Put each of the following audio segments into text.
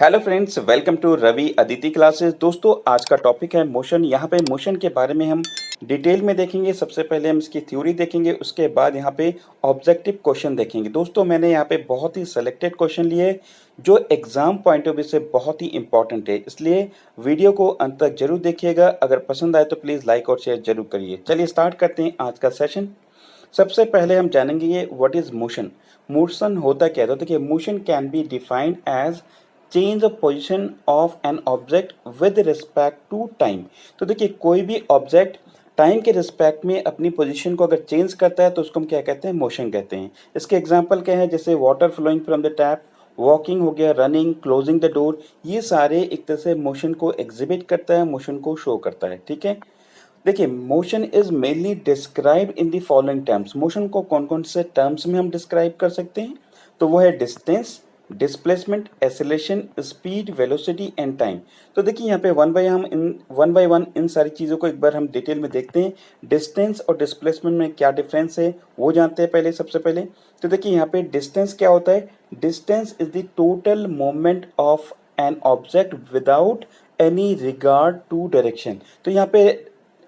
Hello friends, welcome to Ravi Aditi classes. दोस्तों, आज का टॉपिक है मोशन। यहाँ पे मोशन के बारे में हम डिटेल में देखेंगे। सबसे पहले हम इसकी थ्योरी देखेंगे, उसके बाद यहाँ पे ऑब्जेक्टिव क्वेश्चन देखेंगे। दोस्तों, मैंने यहाँ पे बहुत ही सेलेक्टेड क्वेश्चन लिए जो एग्जाम पॉइंट ऑफ व्यू से बहुत ही इंपॉर्टेंट है, इसलिए वीडियो को अंत तक जरूर देखिएगा। अगर पसंद आए तो प्लीज़ लाइक और शेयर जरूर करिए। चलिए स्टार्ट करते हैं आज का सेशन। सबसे पहले हम जानेंगे ये व्हाट इज मोशन। मोशन होता क्या है? तो देखिए, motion can be defined as change of position of an object with respect to time. तो देखिए, कोई भी ऑब्जेक्ट टाइम के रिस्पेक्ट में अपनी पोजीशन को अगर चेंज करता है तो उसको हम क्या कहते हैं? मोशन कहते हैं। इसके एग्जांपल क्या है? जैसे water flowing from the tap, walking हो गया, रनिंग, क्लोजिंग द डोर। ये सारे एक तरह से मोशन को एग्जिबिट करता है, मोशन को शो करता है। ठीक है, देखिए, motion is mainly describe in the following terms. Motion को कौन कौन से टर्म्स में हम डिस्क्राइब कर सकते हैं? तो वो है distance, displacement, acceleration, speed, velocity and time. तो देखिए, यहाँ पे वन बाय वन इन सारी चीज़ों को एक बार हम डिटेल में देखते हैं। डिस्टेंस और डिस्प्लेसमेंट में क्या डिफरेंस है वो जानते हैं पहले। सबसे पहले तो देखिए, यहाँ पे डिस्टेंस क्या होता है? Distance is the total movement of an object without any regard to direction. तो यहाँ पे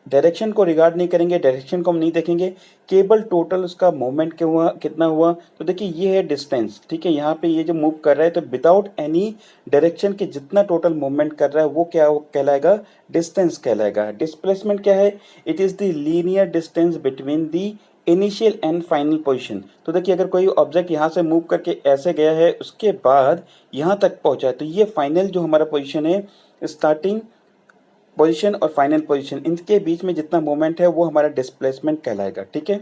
डायरेक्शन को रिगार्ड नहीं करेंगे, डायरेक्शन को हम नहीं देखेंगे, केवल टोटल उसका मूवमेंट क्या हुआ, कितना हुआ। तो देखिए, ये है डिस्टेंस। ठीक है, यहाँ पे ये जो मूव कर रहा है तो विदाउट एनी डायरेक्शन के जितना टोटल मूवमेंट कर रहा है वो क्या कहलाएगा? डिस्टेंस कहलाएगा। डिस्प्लेसमेंट क्या है? It is the linear distance between the initial and final position. तो देखिए, अगर कोई ऑब्जेक्ट यहाँ से मूव करके ऐसे गया है, उसके बाद यहाँ तक पहुंचा है, तो ये फाइनल जो हमारा पोजीशन है, स्टार्टिंग पोजीशन और फाइनल पोजीशन, इनके बीच में जितना मूवमेंट है वो हमारा डिस्प्लेसमेंट कहलाएगा। ठीक है,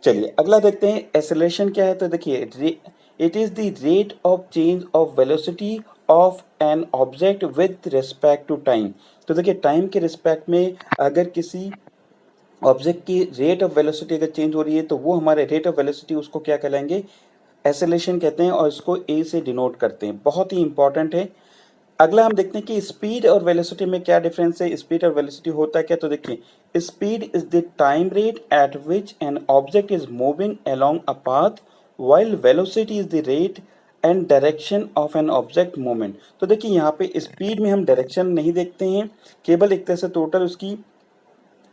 चलिए अगला देखते हैं। एक्सेलरेशन क्या है? तो देखिए, it is the rate of change of velocity of an object with respect to time. तो देखिए, टाइम के रिस्पेक्ट में अगर किसी ऑब्जेक्ट की रेट ऑफ वेलोसिटी अगर चेंज हो रही है तो वो हमारे रेट ऑफ वेलोसिटी, उसको क्या कहलाएंगे? एक्सेलरेशन कहते हैं, और इसको ए से डिनोट करते हैं। बहुत ही इंपॉर्टेंट है। अगला हम देखते हैं कि स्पीड और वेलोसिटी में क्या डिफरेंस है। स्पीड और वेलोसिटी होता है क्या? तो देखिए, speed is the time rate at which an object is moving along a path, while velocity is the rate and direction of an object movement. तो देखिए, यहाँ पे स्पीड में हम डायरेक्शन नहीं देखते हैं, केवल एक तरह से टोटल उसकी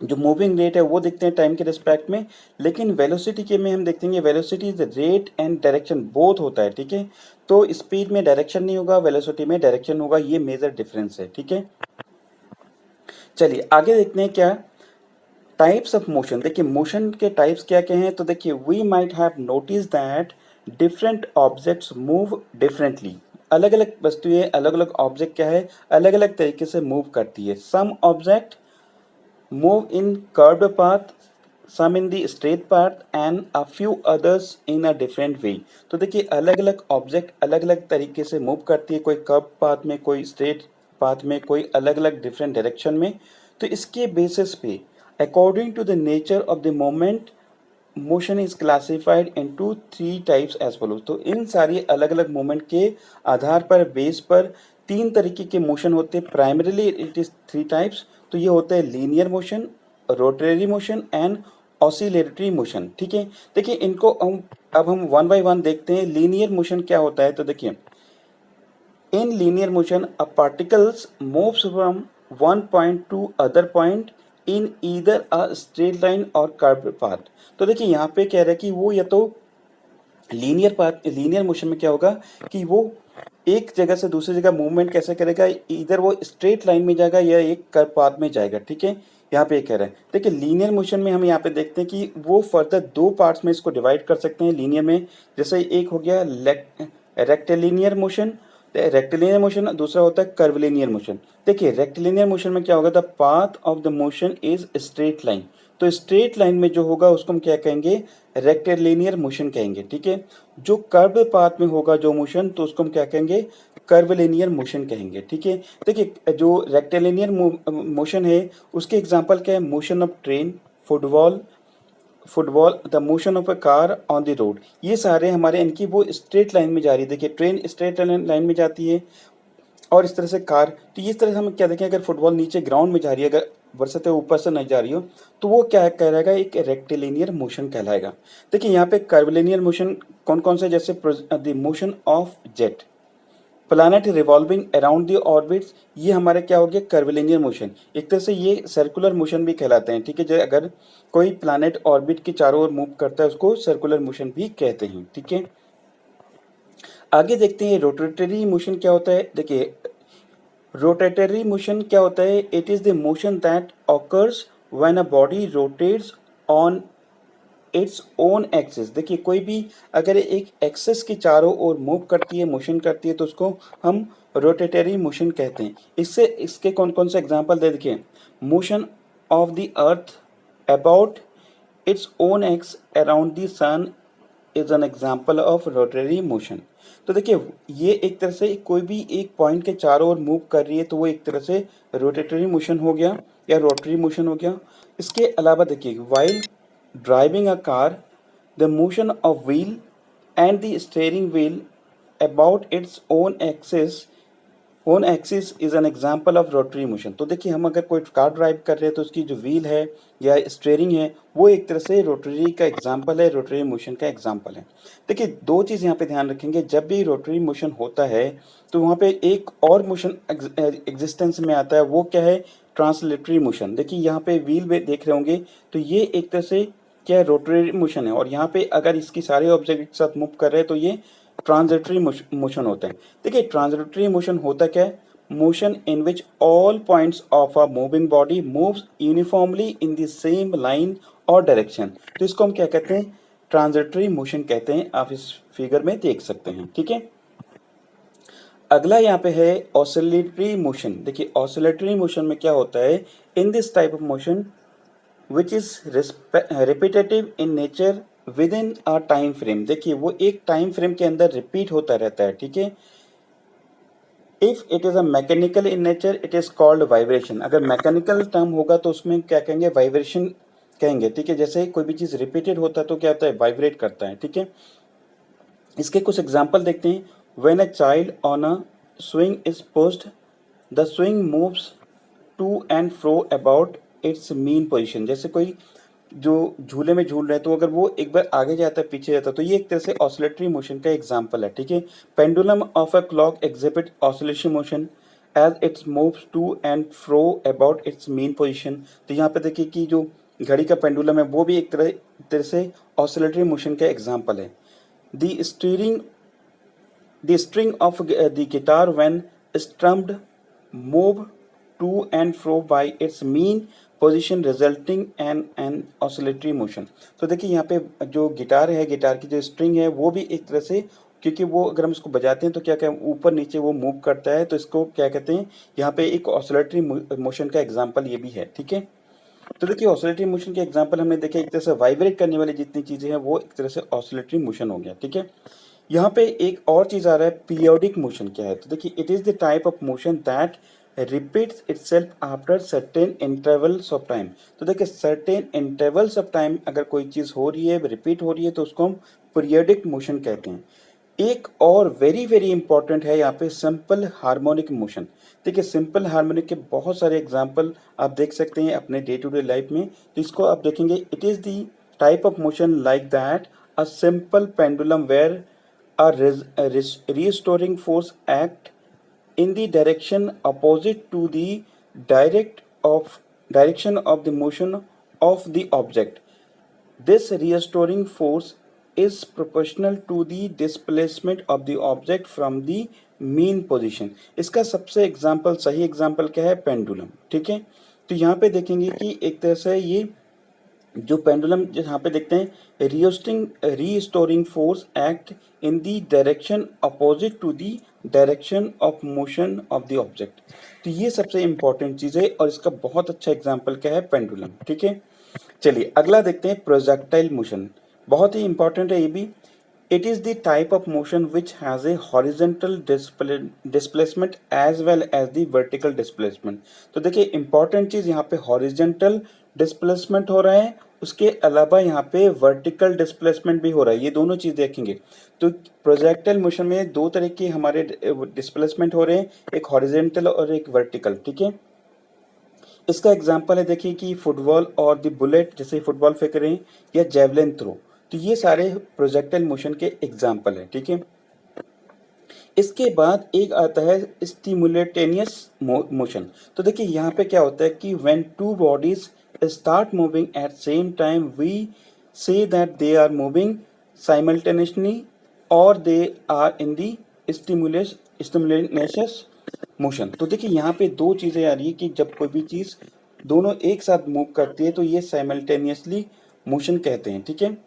जो मूविंग रेट है वो देखते हैं टाइम के रिस्पेक्ट में। लेकिन वेलोसिटी के में हम देखेंगे, velocity is rate and direction both होता है। ठीक है, तो स्पीड में डायरेक्शन नहीं होगा, वेलोसिटी में डायरेक्शन होगा। ये मेजर डिफरेंस है। ठीक है, चलिए आगे देखते हैं क्या टाइप्स ऑफ मोशन। देखिए, मोशन के टाइप्स क्या क्या हैं? तो देखिए, we might have notice that different objects move differently. अलग अलग वस्तुएं, अलग अलग ऑब्जेक्ट क्या है, अलग अलग तरीके से मूव करती है। Some object move in curved path, some in the straight path and a few others in a different way। तो देखिए, अलग अलग ऑब्जेक्ट अलग अलग तरीके से मूव करती है, कोई कर्व पाथ में, कोई स्ट्रेट पाथ में, कोई अलग अलग डिफरेंट डायरेक्शन में। तो इसके बेसिस पे according to the nature of the moment, motion is classified into three types as follow. तो इन सारी अलग अलग मूवमेंट के आधार पर, बेस पर तीन तरीके के मोशन होते हैं। Primarily it is three types. तो ये होता है linear motion, rotary motion and oscillatory motion. ठीक है, देखिए इनको हम वन बाय वन देखते हैं। लीनियर मोशन क्या होता है? तो देखिए, in linear motion a particles moves from one point to other point in either a straight line और कर्व पाथ। तो देखिए, यहाँ पे कह रहा है कि वो या तो लीनियर मोशन में क्या होगा कि वो एक जगह से दूसरी जगह मूवमेंट कैसे करेगा, इधर वो स्ट्रेट लाइन में जाएगा या एक कर्व पाथ में जाएगा। ठीक है, यहाँ पे कह रहा है। देखिए, लीनियर मोशन में हम यहाँ पे देखते हैं कि वो फर्दर दो पार्ट्स में इसको डिवाइड कर सकते हैं लीनियर में। जैसे एक हो गया रेक्टिलिनियर मोशन, रेक्टिलिनियर मोशन, दूसरा होता है कर्वलिनियर मोशन। देखिए, रेक्टिलिनियर मोशन में क्या होगा? The path of the motion is straight line. तो स्ट्रेट लाइन में जो होगा उसको हम क्या कहेंगे? रेक्टिलिनियर मोशन कहेंगे। ठीक है, जो कर्व पाथ में होगा जो मोशन, तो उसको हम क्या कहेंगे? कर्वलिनियर मोशन कहेंगे। ठीक है, देखिए, जो रेक्टिलिनियर मोशन है उसके एग्जांपल क्या है? Motion of train, football football the motion of a car on the road. ये सारे हमारे इनकी वो स्ट्रेट लाइन में जा रही है। देखिए, ट्रेन स्ट्रेट लाइन में जाती है, और इस तरह से कार। तो इस तरह से हम क्या देखें, अगर फुटबॉल नीचे ग्राउंड में जा रही है, अगर वरसते ऊपर से नहीं जा रही हो, तो वो क्या कहलाएगा? एक रेक्टिलिनियर मोशन कहलाएगा। देखिए, यहाँ पे कर्वलिनियर मोशन कौन कौन से? जैसे the motion of jet, planet revolving around the orbits, ये हमारा क्या हो गया, कर्विलिनियर मोशन। एक तरह से ये सर्कुलर मोशन भी कहलाते हैं, ठीक है। जो अगर कोई प्लैनेट ऑर्बिट के चारों ओर मूव करता है उसको सर्कुलर मोशन भी कहते हैं, ठीक है। आगे देखते हैं रोटेटरी मोशन क्या होता है। देखिए रोटेटरी मोशन क्या होता है, it is the motion that occurs when a body rotates on its own axis. देखिए कोई भी अगर एक एक्सिस के चारों ओर मूव करती है, मोशन करती है, तो उसको हम रोटेटरी मोशन कहते हैं। इससे इसके कौन कौन से एग्जांपल दे, देखिए motion of the earth about its own axis around the sun is an example of rotary motion. तो देखिए ये एक तरह से कोई भी एक पॉइंट के चारों ओर मूव कर रही है तो वो एक तरह से रोटेटरी मोशन हो गया या रोटरी मोशन हो गया। इसके अलावा देखिए while driving a car, the motion of wheel and the steering wheel about its own axis is an example of rotary motion. तो देखिए हम अगर कोई कार ड्राइव कर रहे हैं तो उसकी जो व्हील है या स्टीयरिंग है वो एक तरह से रोटरी का एग्जाम्पल है, रोटरी मोशन का एग्जाम्पल है। देखिए दो चीज़ यहाँ पे ध्यान रखेंगे, जब भी रोटरी मोशन होता है तो वहाँ पे एक और मोशन एग्जिस्टेंस में आता है, वो क्या है, ट्रांसलेटरी मोशन। देखिए यहाँ पे व्हील में देख रहे होंगे तो ये एक तरह से क्या है, रोटरी मोशन है, और यहाँ पे अगर इसकी सारे ऑब्जेक्ट एक साथ मूव कर रहे हैं तो ये ट्रांजिटरी मोशन होता है। देखिए ट्रांजिटरी मोशन होता क्या है, motion in which all points of a moving body moves uniformly in the same line और डायरेक्शन। तो इसको हम क्या कहते हैं, ट्रांजिटरी मोशन कहते हैं। आप इस फिगर में देख सकते हैं, ठीक है। अगला यहाँ पे है ऑसिलेटरी मोशन। देखिए ऑसिलेटरी मोशन में क्या होता है, in this type of motion which is repetitive in nature with in a time frame. देखिए वो एक टाइम फ्रेम के अंदर रिपीट होता रहता है, ठीक है। If it is a mechanical in nature it is called vibration. अगर मैकेनिकल टर्म होगा तो उसमें क्या कहेंगे, वाइब्रेशन कहेंगे, ठीक है। जैसे कोई भी चीज रिपीटेड होता है तो क्या होता है, वाइब्रेट करता है, ठीक है। इसके कुछ एग्जाम्पल देखते हैं। When a child on a swing is pushed, the swing moves to and fro about its mean position. जैसे कोई जो झूले में झूल रहे हैं तो अगर वो एक बार आगे जाता है पीछे जाता है तो ये एक तरह से ऑसिलेटरी मोशन का एग्जांपल है, ठीक है। Pendulum of a clock exhibit oscillation motion as its moves to and fro about its mean position. तो यहाँ पे देखिए कि जो घड़ी का पेंडुलम है वो भी एक तरह से ऑसिलेटरी मोशन का एग्जांपल है। The steering The string of the guitar when strummed move to and fro by its mean position resulting in an oscillatory motion। तो देखिए यहाँ पे जो गिटार है, गिटार की जो स्ट्रिंग है वो भी एक तरह से, क्योंकि वो अगर हम इसको बजाते हैं तो क्या क्या ऊपर नीचे वो मूव करता है, तो इसको क्या कहते हैं, यहाँ पे एक ऑसिलेटरी मोशन का एग्जांपल ये भी है, ठीक है। तो देखिए ऑसिलेटरी मोशन के एग्जांपल हमने देखे, एक तरह से वाइब्रेट करने वाली जितनी चीजें हैं वो एक तरह से ऑसिलेटरी मोशन हो गया, ठीक है। यहाँ पे एक और चीज आ रहा है, पीरियोडिक मोशन क्या है। तो देखिए it is the type of motion that repeats itself after certain intervals of time. तो देखिए सर्टेन इंटरवल्स ऑफ टाइम अगर कोई चीज हो रही है, रिपीट हो रही है, तो उसको हम पीरियोडिक मोशन कहते हैं। एक और वेरी वेरी इंपॉर्टेंट है यहाँ पे सिंपल हार्मोनिक मोशन। देखिए सिंपल हार्मोनिक के बहुत सारे एग्जांपल आप देख सकते हैं अपने डे टू डे लाइफ में। तो इसको आप देखेंगे, it is the type of motion like that a simple pendulum where a restoring force act in the direction opposite to the direct of direction of the motion of the object. This restoring force is proportional to the displacement of the object from the mean position। इसका सबसे example, सही example क्या है, pendulum, ठीक है। तो यहाँ पे देखेंगे कि एक तरह से ये जो पेंडुलम यहाँ पे देखते हैं, restoring force act in the direction opposite to the direction of motion of the object. तो ये सबसे इंपॉर्टेंट चीज है और इसका बहुत अच्छा एग्जांपल क्या है, पेंडुलम, ठीक है। चलिए अगला देखते हैं, प्रोजेक्टाइल मोशन। बहुत ही इंपॉर्टेंट है ये भी। It is the type of motion which has a horizontal displacement as well as the vertical displacement. तो देखिए इंपॉर्टेंट चीज यहाँ पे हॉरिजेंटल डिस्प्लेसमेंट हो रहा है, उसके अलावा यहाँ पे वर्टिकल डिस्प्लेसमेंट भी हो रहा है, ये दोनों चीज देखेंगे। तो प्रोजेक्टाइल मोशन में दो तरह के हमारे डिस्प्लेसमेंट हो रहे हैं, एक हॉरिजेंटल और एक वर्टिकल, ठीक है। इसका एग्जाम्पल है, देखिए कि फुटबॉल और द बुलेट, जैसे फुटबॉल फेंक रहे हैं, या जेवलिन थ्रो। तो ये सारे प्रोजेक्टाइल मोशन के एग्जाम्पल है, ठीक है। इसके बाद एक आता है स्टिमुलेटेनियस मोशन। तो देखिए यहाँ पे क्या होता है कि when two bodies start moving at same time we say that they are moving simultaneously और they are in the स्टिमुलेटेनियस motion. तो देखिए यहाँ पे दो चीज़ें आ रही है कि जब कोई भी चीज़ दोनों एक साथ मूव करती है तो ये साइमल्टेनियसली मोशन कहते हैं, ठीक है।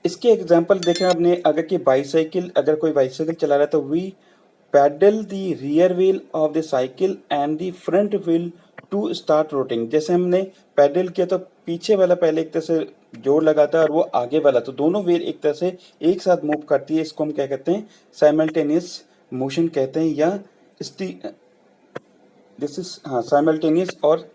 इसके एग्जांपल देखें आपने, अगर कोई बाइसाइकिल चला रहा है तो we pedal the rear wheel of the cycle and the front wheel to start rotating. जैसे हमने पैडल किया तो पीछे वाला पहले एक तरह से जोर लगाता है और वो आगे वाला, तो दोनों व्हील एक तरह से एक साथ मूव करती है। इसको हम क्या कहते हैं, साइमल्टेनियस मोशन कहते हैं, या दिस इज साइमल्टेनियस और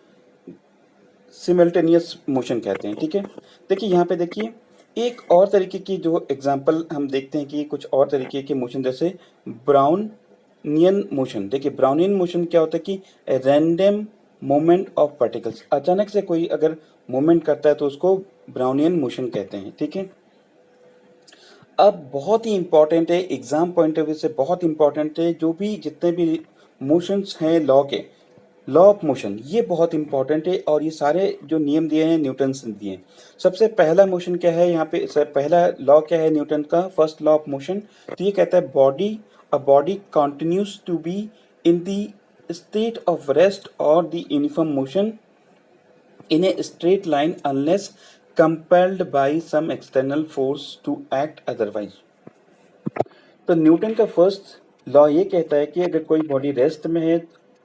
सिमल्टेनियस मोशन कहते हैं, ठीक है। देखिए यहाँ पे देखिए एक और तरीके की जो एग्जांपल हम देखते हैं कि कुछ और तरीके के मोशन, जैसे ब्राउनियन मोशन। देखिए ब्राउनियन मोशन क्या होता है कि रैंडम मूवमेंट ऑफ पार्टिकल्स, अचानक से कोई अगर मूवमेंट करता है तो उसको ब्राउनियन मोशन कहते हैं, ठीक है। अब बहुत ही इंपॉर्टेंट है, एग्जाम पॉइंट ऑफ व्यू से बहुत इंपॉर्टेंट है, जो भी जितने भी मोशंस हैं लॉ ऑफ मोशन, ये बहुत इंपॉर्टेंट है और ये सारे जो नियम दिए हैं न्यूटन ने दिए हैं। सबसे पहला मोशन क्या है यहाँ पे, पहला लॉ क्या है न्यूटन का, फर्स्ट लॉ ऑफ मोशन। तो ये कहता है a body continues to be in the state of rest और the uniform motion in a straight line unless compelled by some external force to act otherwise। तो Newton का first law ये कहता है कि अगर कोई बॉडी रेस्ट में है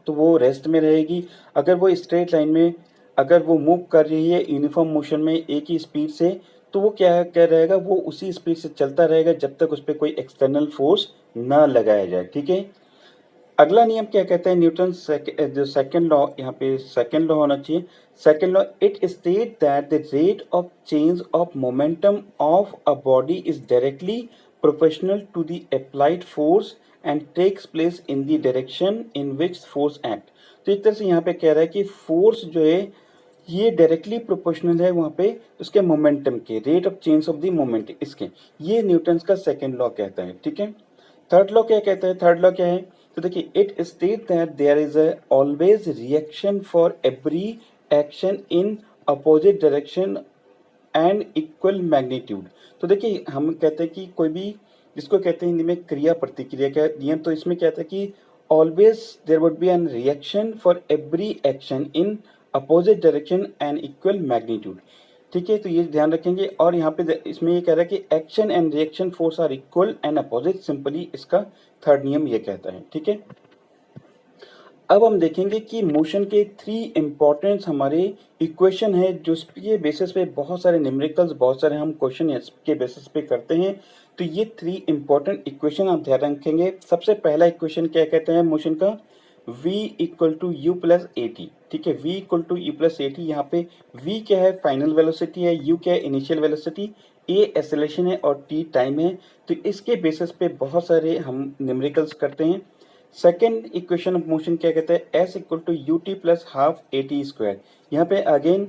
तो वो रेस्ट में रहेगी, अगर वो स्ट्रेट लाइन में अगर वो मूव कर रही है यूनिफॉर्म मोशन में एक ही स्पीड से, तो वो क्या कह रहेगा, वो उसी स्पीड से चलता रहेगा जब तक उस पर कोई एक्सटर्नल फोर्स ना लगाया जाए, ठीक है। अगला नियम क्या कहता है न्यूटन जो सेकंड लॉ, यहाँ पे सेकंड लॉ होना चाहिए। Second law it state that the rate of change of momentum of a body is directly proportional to the applied force and takes place in the direction in which force act. तो एक तरह से यहाँ पे कह रहा है कि फोर्स जो है ये डायरेक्टली प्रोपोर्शनल है वहाँ पे उसके मोमेंटम के, rate of change of the moment इसके, ये न्यूटन का सेकंड लॉ कहता है, ठीक है। थर्ड लॉ क्या कहता है, थर्ड लॉ क्या है, तो देखिए it state that there is a always reaction for every action in opposite direction and equal magnitude. तो देखिए हम कहते हैं कि कोई भी, जिसको कहते हैं हिंदी में क्रिया प्रतिक्रिया का नियम, तो इसमें क्या था कि always there would be an reaction for every action in opposite direction and equal magnitude, ठीक है। तो ये ध्यान रखेंगे। और यहाँ पे इसमें ये कह रहा है कि action and reaction force are equal and opposite, simply इसका थर्ड नियम ये कहता है, ठीक है। अब हम देखेंगे कि मोशन के थ्री इंपॉर्टेंट हमारे इक्वेशन है जो के बेसिस पे बहुत सारे न्यूमेरिकल्स, बहुत सारे हम क्वेश्चन इसके बेसिस पे करते हैं। तो ये थ्री इंपॉर्टेंट इक्वेशन आप ध्यान रखेंगे। सबसे पहला इक्वेशन क्या कहते हैं मोशन का, v equal to u plus a t, ठीक है। v equal to u plus a t, यहाँ पे v क्या है, फाइनल वेलोसिटी है, u क्या है, इनिशियल वेलोसिटी, a एक्सेलरेशन है और t टाइम है। तो इसके बेसिस पे बहुत सारे हम न्यूमेरिकल्स करते हैं। सेकेंड इक्वेशन ऑफ मोशन क्या कहते हैं, s equal to u t plus half a t square. यहाँ पे अगेन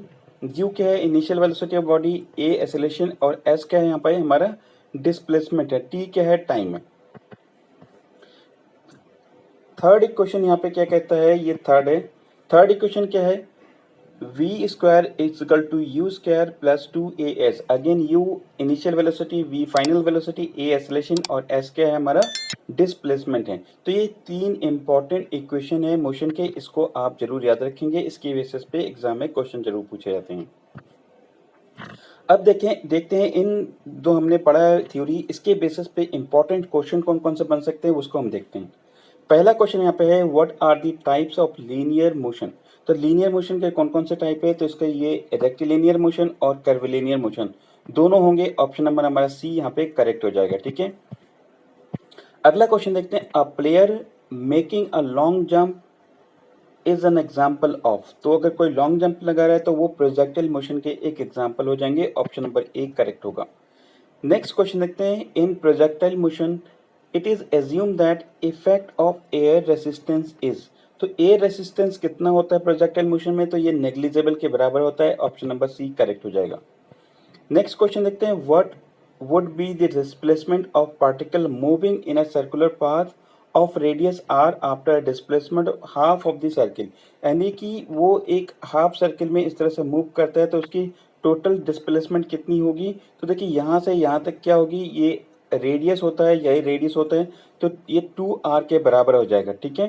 u क्या है, initial velocity of body, a acceleration और s क्या है यहाँ पे हमारा डिस्प्लेसमेंट है, t क्या है, टाइम है। थर्ड इक्वेशन यहाँ पे क्या कहता है, ये थर्ड है। थर्ड इक्वेशन क्या है, v square is equal to u square plus two a s. Again u initial velocity, v final velocity, a acceleration और s क्या है हमारा डिस्प्लेसमेंट है। तो ये तीन इंपॉर्टेंट इक्वेशन है मोशन के, इसको आप जरूर याद रखेंगे, इसकी बेसिस पे एग्जाम में क्वेश्चन जरूर पूछे जाते हैं। अब देखते हैं इन जो हमने पढ़ा है थ्योरी, इसके बेसिस पे इंपॉर्टेंट क्वेश्चन कौन कौन से बन सकते हैं उसको हम देखते हैं। पहला क्वेश्चन यहाँ पे है what are the types of linear motion. तो लीनियर मोशन के कौन कौन से टाइप है, तो इसका ये रेक्टिलिनियर मोशन और कर्विलिनियर मोशन दोनों होंगे। ऑप्शन नंबर हमारा सी यहाँ पे करेक्ट हो जाएगा, ठीक है। अगला क्वेश्चन देखते हैं, a player making a long jump is an example of. तो अगर कोई लॉन्ग जंप लगा रहा है तो वो प्रोजेक्टाइल मोशन के एक एग्जाम्पल हो जाएंगे, ऑप्शन नंबर ए करेक्ट होगा। नेक्स्ट क्वेश्चन देखते हैं, in projectile motion it is assume that effect of air resistance is. तो एयर रेसिस्टेंस कितना होता है प्रोजेक्टाइल मोशन में, तो ये नेग्लिजिबल के बराबर होता है, ऑप्शन नंबर सी करेक्ट हो जाएगा। नेक्स्ट क्वेश्चन देखते हैं, what would be the displacement of particle moving in a circular path of radius r after displacement of half of the circle। यानी कि वो एक हाफ सर्किल में इस तरह से मूव करता है तो उसकी टोटल डिस्प्लेसमेंट कितनी होगी। तो देखिए यहाँ से यहाँ तक क्या होगी, ये रेडियस होता है, यही रेडियस होता है, तो ये 2r के बराबर हो जाएगा। ठीक है,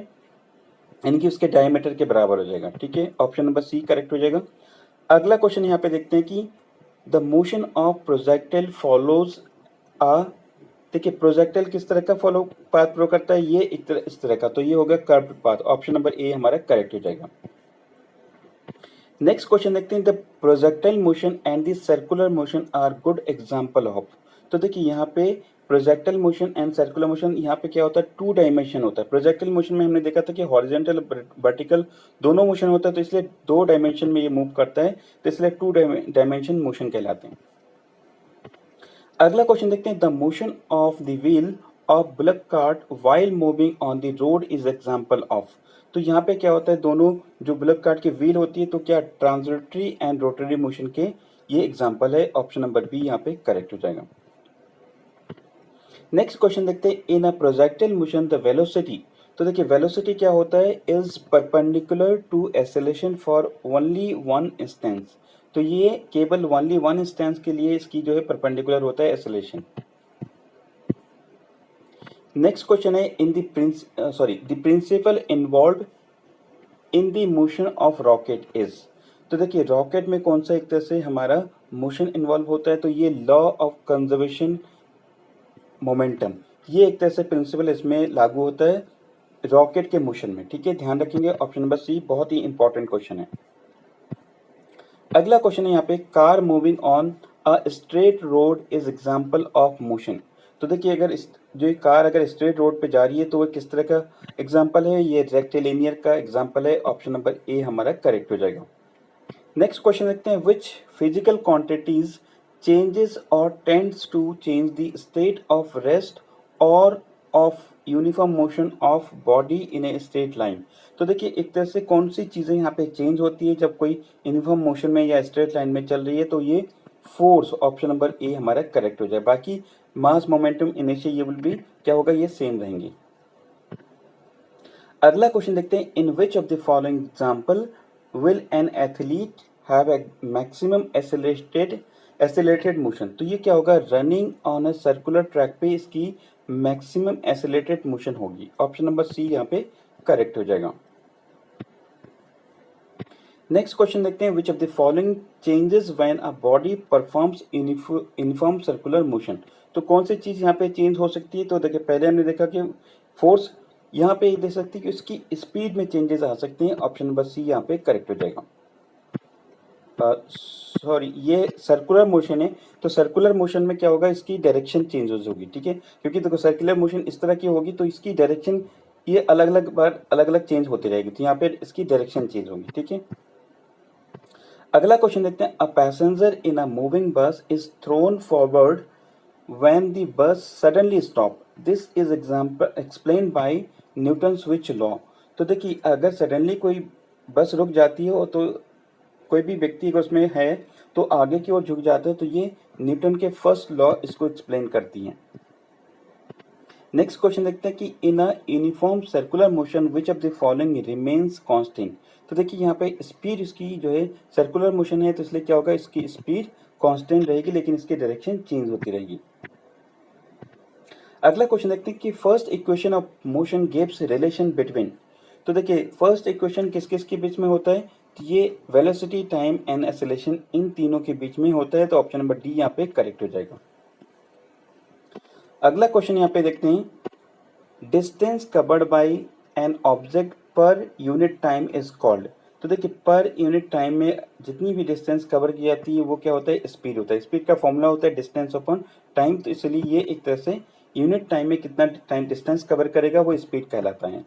यानी कि उसके डायमीटर के बराबर हो जाएगा। ठीक है, ऑप्शन नंबर सी करेक्ट हो जाएगा। अगला क्वेश्चन यहाँ पे देखते हैं कि the motion of projectile follows a, देखिए प्रोजेक्टाइल किस तरह का फॉलो पाथ फॉलो करता है, ये इस तरह का, तो ये होगा curved path. Option number a हमारा करेक्ट हो जाएगा। नेक्स्ट क्वेश्चन देखते हैं, the projectile motion and the circular motion are good example of. तो देखिए यहाँ पे projectile motion and circular motion, यहाँ पे क्या होता है, 2 डायमेंशन होता है। प्रोजेक्टाइल मोशन में हमने देखा था कि हॉरिजॉन्टल वर्टिकल दोनों मोशन होता है, तो इसलिए 2 डायमेंशन में ये मूव करता है, तो इसलिए 2 डायमेंशन मोशन कहलाते हैं। अगला क्वेश्चन देखते हैं, the motion of the wheel of bullock cart while moving on the road is example of. तो यहाँ पे क्या होता है, दोनों जो बुलक कार्ट की व्हील होती है तो क्या ट्रांसलेटरी एंड रोटरी मोशन के ये एग्जांपल है। ऑप्शन नंबर बी यहाँ पे करेक्ट हो जाएगा। नेक्स्ट क्वेश्चन देखते हैं, in a projectile motion the velocity. तो देखिए वेलोसिटी क्या होता है, is perpendicular to acceleration for only one instance. तो ये केवल ओनली वन इंस्टेंस के लिए इसकी जो है परपेंडिकुलर होता है एक्सेलरेशन। नेक्स्ट क्वेश्चन है, in the principle involve in the motion of rocket is. तो देखिए रॉकेट में कौन सा एक तरह से हमारा मोशन इन्वॉल्व होता है, तो ये लॉ ऑफ कंजर्वेशन मोमेंटम, ये एक तरह से प्रिंसिपल इसमें लागू होता है रॉकेट के मोशन में। ठीक है, ध्यान रखेंगे, ऑप्शन नंबर सी बहुत ही इंपॉर्टेंट क्वेश्चन है। अगला क्वेश्चन है यहाँ पे, car moving on a straight road is example of motion. तो देखिए अगर जो कार अगर स्ट्रेट रोड पे जा रही है तो वो किस तरह का एग्जांपल है, ये रेक्टिलिनियर का एग्जांपल है। ऑप्शन नंबर ए हमारा करेक्ट हो जाएगा। नेक्स्ट क्वेश्चन देखते हैं, विच फिजिकल क्वांटिटीज चेंजेस और tends to change the state of rest और of uniform motion of body in a straight line. तो देखिए एक तरह से कौन सी चीज़ें यहाँ पे चेंज होती है जब कोई यूनिफॉर्म मोशन में या स्ट्रेट लाइन में चल रही है, तो ये फोर्स। ऑप्शन नंबर ए हमारा करेक्ट हो जाए। बाकी मास मोमेंटम इनर्शिया ये विल भी क्या होगा, ये सेम रहेंगे। अगला क्वेश्चन देखते हैं, in which of the following example will an athlete have a maximum accelerated motion. तो ये क्या होगा, running on a circular track पे इसकी मैक्सिमम एक्सेलरेटेड मोशन होगी। ऑप्शन नंबर सी यहाँ पे करेक्ट हो जाएगा। नेक्स्ट क्वेश्चन देखते हैं, which of the following changes when a body performs uniform circular motion. तो कौन सी चीज़ यहाँ पे चेंज हो सकती है, तो देखिए पहले हमने देखा कि फोर्स, यहाँ पे देख सकती है कि उसकी स्पीड में चेंजेस आ सकते हैं। ऑप्शन नंबर सी यहाँ पे करेक्ट हो जाएगा। सॉरी, ये सर्कुलर मोशन है, तो सर्कुलर मोशन में क्या होगा, इसकी डायरेक्शन चेंज होगी। ठीक है, क्योंकि देखो सर्कुलर मोशन इस तरह की होगी तो इसकी डायरेक्शन ये अलग अलग बार अलग अलग चेंज होती रहेगी, तो यहाँ पे इसकी डायरेक्शन चेंज होगी। ठीक है, अगला क्वेश्चन देखते हैं, a passenger in a moving बस is throne forward when the bus suddenly stop, this is example explain by Newton's which law. तो देखिए अगर सडनली कोई बस रुक जाती है और तो कोई भी व्यक्ति अगर उसमें है तो आगे की ओर झुक जाता है, तो ये न्यूटन के फर्स्ट लॉ इसको एक्सप्लेन करती हैं। नेक्स्ट क्वेश्चन देखते हैं कि in a uniform circular motion which of the following remains constant. तो देखिए यहाँ पे स्पीड इसकी जो है सर्कुलर मोशन है, तो इसलिए क्या होगा, इसकी स्पीड कांस्टेंट रहेगी लेकिन इसकी डायरेक्शन चेंज होती रहेगी। अगला क्वेश्चन देखते हैं कि first equation of motion gives relation between. तो देखिए फर्स्ट इक्वेशन किस किस के बीच में होता है, तो ये velocity, time and acceleration in तीनों के बीच में होता है, तो ऑप्शन नंबर डी यहाँ पे करेक्ट हो जाएगा। अगला क्वेश्चन यहाँ पे देखते हैं, distance covered by an object per unit time is called. तो देखिए पर यूनिट टाइम में जितनी भी डिस्टेंस कवर की जाती है वो क्या होता है, स्पीड होता है। स्पीड का फॉर्मूला होता है डिस्टेंस अपॉन टाइम, तो इसलिए ये एक तरह से यूनिट टाइम में कितना टाइम डिस्टेंस कवर करेगा वो स्पीड कहलाता है।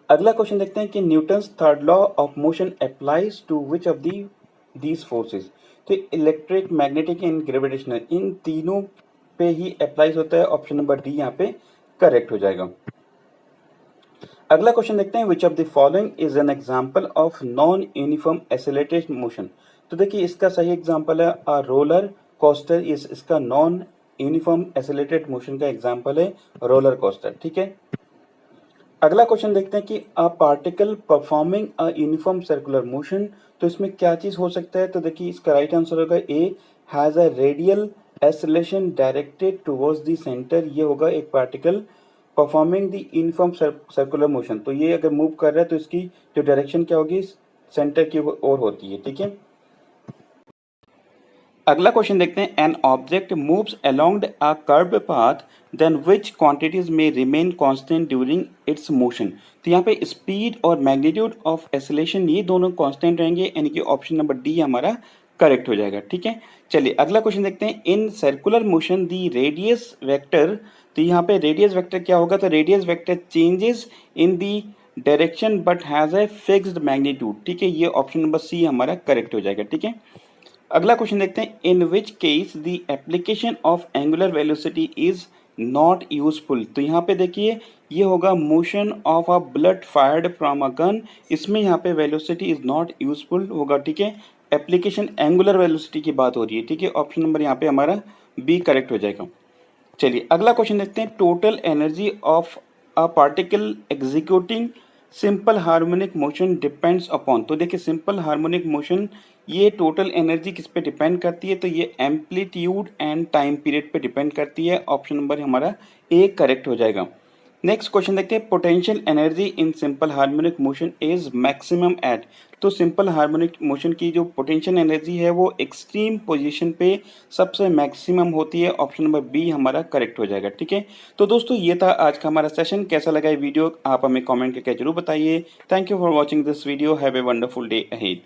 अगला क्वेश्चन देखते हैं कि Newton's third law of motion applies to which of these forces. तो इलेक्ट्रिक, मैग्नेटिक एंड ग्रेविटेशनल, इन तीनों पे ही अप्लाइज होता है। ऑप्शन नंबर डी यहाँ पे करेक्ट हो जाएगा। अगला क्वेश्चन देखते हैं, which of the following is an example of non uniform accelerated motion. तो देखिए इसका सही एग्जांपल है अ रोलर कोस्टर इस इसका नॉन यूनिफॉर्म एक्सेलरेटेड मोशन का एग्जांपल है रोलर कोस्टर। ठीक है, अगला क्वेश्चन देखते हैं कि a particle performing a uniform circular motion, तो इसमें क्या चीज हो सकता है? तो देखिए इसका राइट आंसर होगा A, has a radial acceleration directed towards the centre. ये होगा एक particle performing the uniform circular motion, तो ये अगर मूव कर रहा है तो इसकी जो डायरेक्शन क्या होगी, सेंटर की ओर होती है। ठीक है, अगला क्वेश्चन देखते हैं, an object moves along a curve path then which quantities में remain constant during its motion. तो यहाँ पे स्पीड और मैग्नीट्यूड ऑफ एक्सेलरेशन ये दोनों कांस्टेंट रहेंगे, यानी कि ऑप्शन नंबर डी हमारा करेक्ट हो जाएगा। ठीक है, चलिए अगला क्वेश्चन देखते हैं, in circular motion the radius vector. तो यहाँ पे रेडियस वेक्टर क्या होगा? तो radius vector changes in the direction but has a fixed magnitude. ठीक है, ये ऑप्शन नंबर सी हमारा करेक्ट हो जाएगा। ठीक है, अगला क्वेश्चन देखते हैं, in which case the application of angular velocity is not useful. तो यहाँ पे देखिए ये होगा motion of a bullet fired from a gun, इसमें यहाँ पे वेलोसिटी इज नॉट यूजफुल होगा। ठीक है, एप्लीकेशन एंगुलर वेलोसिटी की बात हो रही है। ठीक है, ऑप्शन नंबर यहाँ पे हमारा बी करेक्ट हो जाएगा। चलिए अगला क्वेश्चन देखते हैं, total energy of a particle executing simple harmonic motion depends upon. तो देखिए सिंपल हार्मोनिक मोशन ये टोटल एनर्जी किस पे डिपेंड करती है? तो ये एम्पलीट्यूड एंड टाइम पीरियड पे डिपेंड करती है। ऑप्शन नंबर हमारा ए करेक्ट हो जाएगा। नेक्स्ट क्वेश्चन देखते हैं, potential energy in simple harmonic motion is maximum at. तो सिंपल हार्मोनिक मोशन की जो पोटेंशियल एनर्जी है वो एक्सट्रीम पोजीशन पे सबसे मैक्सिमम होती है। ऑप्शन नंबर बी हमारा करेक्ट हो जाएगा। ठीक है, तो दोस्तों ये था आज का हमारा सेशन। कैसा लगा ये वीडियो आप हमें कमेंट करके जरूर बताइए। Thank you for watching this video. Have a wonderful day ahead.